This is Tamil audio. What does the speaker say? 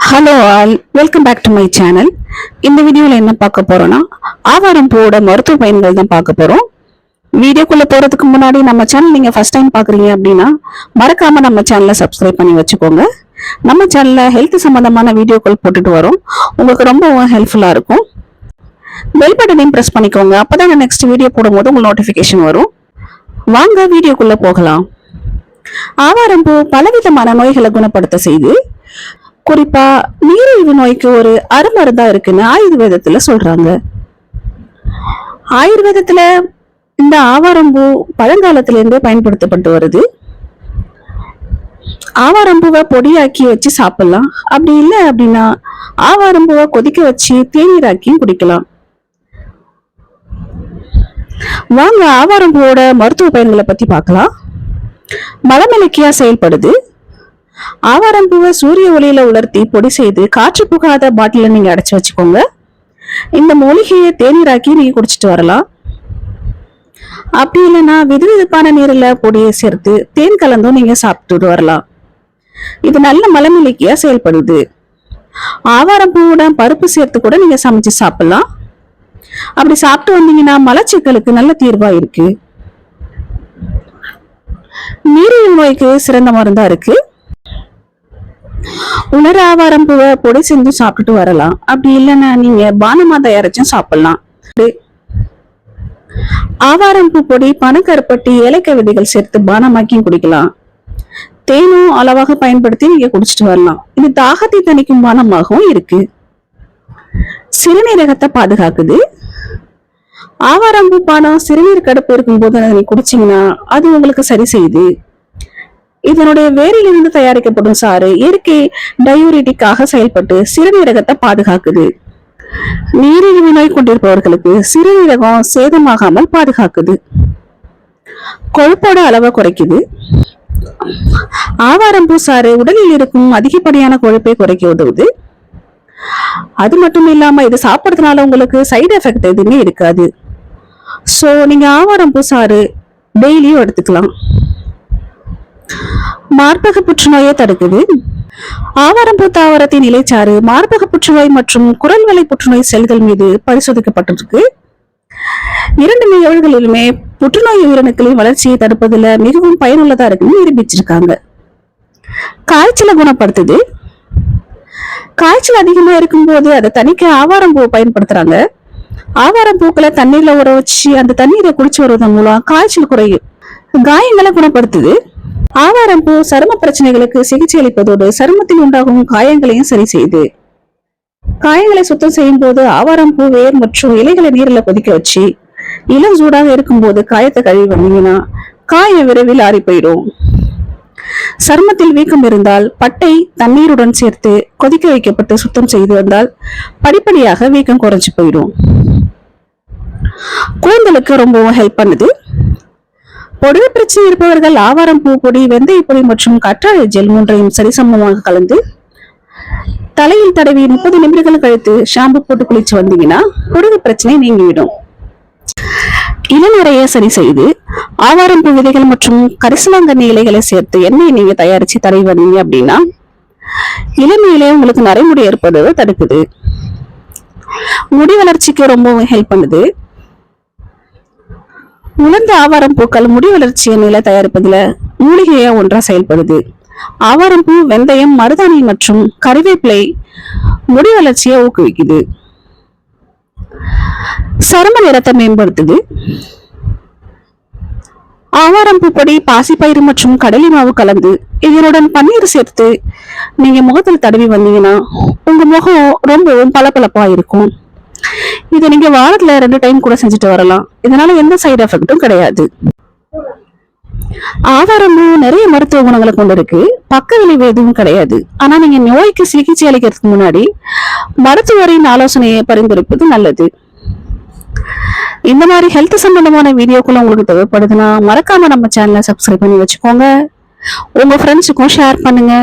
Hello all, welcome back to my channel. இந்த வீடியோவில் என்ன பார்க்க போறோம்னா, ஆவாரம் பூவோட மருத்துவ பயன்கள் தான் பார்க்க போறோம். வீடியோக்குள்ள போறதுக்கு முன்னாடி நம்ம சேனல் நீங்க ஃபர்ஸ்ட் டைம் பாக்குறீங்க அப்படின்னா மறக்காம நம்ம சேனலை சப்ஸ்கிரைப் பண்ணி வச்சுக்கோங்க. நம்ம சேனல்ல ஹெல்த் சம்பந்தமான வீடியோக்கள் போட்டுட்டு வரோம். உங்களுக்கு ரொம்ப ஹெல்ப்ஃபுல்லா இருக்கும். பெல் பட்டனையும் பிரஸ் பண்ணிக்கோங்க. அப்பதான் நான் நெக்ஸ்ட் வீடியோ போடும்போது உங்களுக்கு நோட்டிபிகேஷன் வரும். வாங்க வீடியோக்குள்ள போகலாம். ஆவாரம் பூ பலவிதமான நோய்களை குணப்படுத்த செய்து, குறிப்பா நீரிழிவு நோய்க்கு ஒரு அருமருந்தா இருக்குன்னு ஆயுர்வேதத்துல சொல்றாங்க. ஆயுர்வேதத்துல இந்த ஆவாரம்பூ பழங்காலத்துல இருந்தே பயன்படுத்தப்பட்டு வருது. ஆவாரம்பூவை பொடியாக்கி வச்சு சாப்பிடலாம். அப்படி இல்லை அப்படின்னா ஆவாரம்பூவை கொதிக்க வச்சு தேநீராக்கியும் குடிக்கலாம். வாங்க ஆவாரம்பூவோட மருத்துவ பயன்களை பத்தி பார்க்கலாம். மலமிளக்கியா செயல்படுது. ஆவாரம்பூவை சூரிய ஒளியில உலர்த்தி பொடி செய்து காற்று புகாத பாட்டில நீங்க அடைச்சு வச்சுக்கோங்க. இந்த மூலிகையை தேநீராக்கி நீங்க குடிச்சிட்டு வரலாம். அப்படி இல்லைன்னா வெதுவெதுப்பான நீர்ல பொடியை சேர்த்து தேன் கலந்தும் நீங்க சாப்பிட்டு வரலாம். இது நல்ல மலமிளக்கியா செயல்படுது. ஆவாரம்பூவோட பருப்பு சேர்த்து கூட நீங்க சமைச்சு சாப்பிடலாம். அப்படி சாப்பிட்டு வந்தீங்கன்னா மலச்சிக்கலுக்கு நல்ல தீர்வா இருக்கு. நீரிழிவு நோய்க்கு சிறந்த மருந்தா இருக்கு. உலர ஆவாரம்பூவை பொடி செஞ்சு சாப்பிட்டுட்டு வரலாம். அப்படி இல்லைன்னா நீங்க பானமா தயாரிச்சும் சாப்பிடலாம். ஆவாரம்பூ பொடி, பனக்கருப்பட்டி, ஏலக்காய் விதைகள் சேர்த்து பானமாக்கியும் குடிக்கலாம். தேனும் அளவாக பயன்படுத்தி நீங்க குடிச்சிட்டு வரலாம். இது தாகத்தை தணிக்கும் பானமாகவும் இருக்கு. சிறுநீரகத்தை பாதுகாக்குது. ஆவாரம்பூ பானம் சிறுநீர் கடுப்பு இருக்கும் போது அதை நீங்க குடிச்சீங்கன்னா அது உங்களுக்கு சரி செய்யுது. இதனுடைய வேரிலிருந்து தயாரிக்கப்படும் சாறு இயற்கை டயூரிட்டிக்காக செயல்பட்டு சிறுநீரகத்தை பாதுகாக்குது. நீரிழிவு நோய் கொண்டிருப்பவர்களுக்கு சிறுநீரகம் சேதமாகாமல் பாதுகாக்குது. கொழுப்போட அளவை குறைக்குது. ஆவாரம்பூ சாறு உடலில் இருக்கும் அதிகப்படியான கொழுப்பை குறைக்க உதவுது. அது மட்டும் இல்லாம இது சாப்பிட்றதுனால உங்களுக்கு சைடு எஃபெக்ட் எதுவுமே இருக்காது. சோ நீங்க ஆவாரம்பூ சாறு டெய்லியும் எடுத்துக்கலாம். மார்பக புற்றுநோயை தடுக்குது. ஆவாரம்பூ தாவரத்தின் இலைச்சாறு மார்பக புற்றுநோய் மற்றும் குரல் வலை புற்றுநோய் செல்கள் மீது பரிசோதிக்கப்பட்டிருக்கு. 2 நிகழ்வுகளிலுமே புற்றுநோய் உயிரணுக்களின் வளர்ச்சியை தடுப்பதில் மிகவும் பயனுள்ளதா இருக்குன்னு நிரூபிச்சிருக்காங்க. காய்ச்சலை குணப்படுத்துது. காய்ச்சல் அதிகமா இருக்கும் போது அதை தணிக்க ஆவாரம்பூவை பயன்படுத்துறாங்க. ஆவாரம்பூக்களை தண்ணீர்ல ஊற வச்சு அந்த தண்ணீரை குடிச்சு வருவதன் மூலம் காய்ச்சல் குறையும். காயங்களை குணப்படுத்துது. ஆவாரம்பூ சரும பிரச்சனைகளுக்கு சிகிச்சை அளிப்பதோடு சருமத்தில் உண்டாகும் காயங்களையும் சரி செய்யுது. காயங்களை சுத்தம் செய்யும் போது ஆவாரம்பூ வேர் மற்றும் இலைகளை நீர்ல கொதிக்க வச்சு இளம் சூடாக இருக்கும் போது காயத்தை கழுவி வந்தீங்கன்னா காயம் விரைவில் ஆறி போயிடும். சருமத்தில் வீக்கம் இருந்தால் பட்டை தண்ணீருடன் சேர்த்து கொதிக்க வைக்கப்பட்டு சுத்தம் செய்து வந்தால் படிப்படியாக வீக்கம் குறைஞ்சு போயிடும். கூந்தலுக்கு ரொம்பவும் ஹெல்ப் பண்ணுது. பொடுகு பிரச்சனை இருப்பவர்கள் ஆவாரம்பூ பொடி, வெந்தய பொடி மற்றும் கற்றாழை ஜெல் 3ஐயும் சரிசமமாக கலந்து தலையில் தடவி 30 நிமிடங்கள் கழித்து ஷாம்பு போட்டு குளிச்சு வந்தீங்கன்னா பொடுகு பிரச்சனை நீங்கிவிடும். இளநரையை சரி செய்து ஆவாரம்பூ விதைகள் மற்றும் கரிசலாங்கண்ணி இலைகளை சேர்த்து எண்ணெய் நீங்க தயாரிச்சு தடவி வந்தீங்க அப்படின்னா இளமையிலே உங்களுக்கு நரைமுடி ஏற்படுவதை தடுக்குது. முடி வளர்ச்சிக்கு ரொம்பவும் ஹெல்ப் பண்ணுது. உலர்ந்த ஆவாரம்பூக்கள் முடி வளர்ச்சி எண்ணெயில தயாரிப்பதுல மூலிகையா ஒன்றா செயல்படுது. ஆவாரம்பூ, வெந்தயம், மருதாணி மற்றும் கறிவேப்பிலை முடி வளர்ச்சியை ஊக்குவிக்குது. சரும நிறத்தை மேம்படுத்துது. ஆவாரம்பூ பொடி, பாசிப்பயிறு மற்றும் கடலை மாவு கலந்து இதனுடன் பன்னீர் சேர்த்து நீங்க முகத்தில் தடவி வந்தீங்கன்னா உங்க முகம் ரொம்பவும் பளபளப்பா இருக்கும். இதை நீங்க வாரத்துல 2 டைம் கூட செஞ்சுட்டு வரலாம். இதனால எந்த சைடு எஃபெக்டும் கிடையாது. ஆவாரம்பூ நிறைய மருத்துவ குணங்களை கொண்டு இருக்கு. பக்க விளைவு எதுவும் கிடையாது. ஆனா நீங்க நோய்க்கு சிகிச்சை அளிக்கிறதுக்கு முன்னாடி மருத்துவரின் ஆலோசனையை பரிந்துரைப்பது நல்லது. இந்த மாதிரி ஹெல்த் சம்பந்தமான வீடியோக்குள்ள உங்களுக்கு தேவைப்படுதுன்னா மறக்காம நம்ம சேனலை சப்ஸ்கிரைப் பண்ணி வச்சுக்கோங்க. உங்க ஃப்ரெண்ட்ஸுக்கும் ஷேர் பண்ணுங்க.